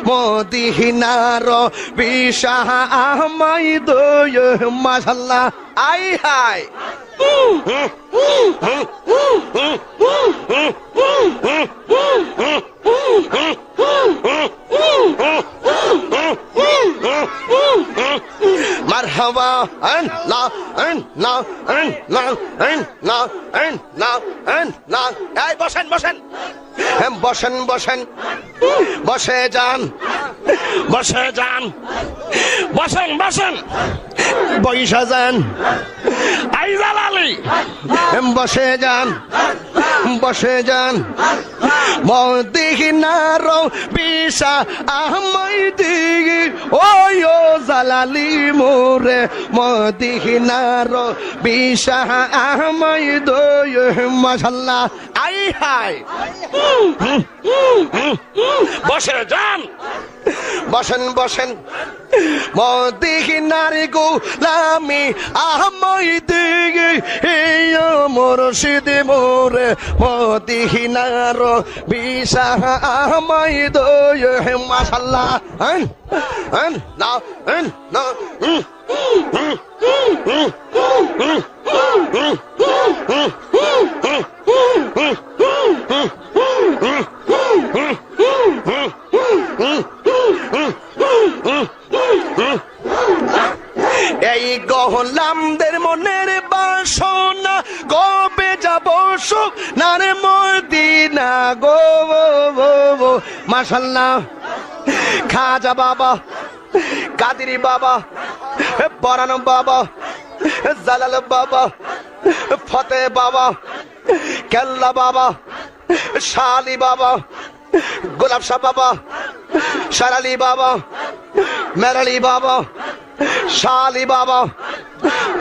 মদিনার বিশাহ আমায় দয় মাশাআল্লাহ আই হাই মারহাবা আল্লাহ আল্লাহ আল্লাহ আল্লাহ আল্লাহ আল্লাহ এই বসেন বসেন বসেন বসেন বসে যান বসে যান বসেন বসেন বৈশা যান আইজাল আলী বসে যান বসে যান মদিনার বিশাহ আমায় ওই ও জালালি মোরে মদিনার বিশাহ আমায় দয় মাশাআল্লাহ আই হাই বসে যান বসেন বসেন মদিনার গোলামি আমায় দিগে মুর্শিদ মোরে মদিনার বিশাহ আমায় দয় মাশাআল্লাহ না না এই গোলামদের মনের বাসনা কবে যাব সুখ নারে মদিনা গো মাশাআল্লাহ খাজা বাবা কাদেরি বাবা পরাণ বাবা জালাল বাবা ফতে বাবা কেল্লা বাবা শালি বাবা গোলাপ শাহ বাবা শারালি বাবা মেরালি বাবা শালি বাবা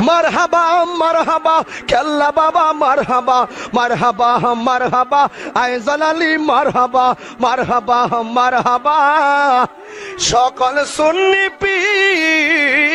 মারহাবা মারহাবা কেল্লা বাবা মারহাবা মারহাবা মারহাবা আইজাল আলী মারহাবা মারহাবা মারহাবা সকল সুন্নি পীর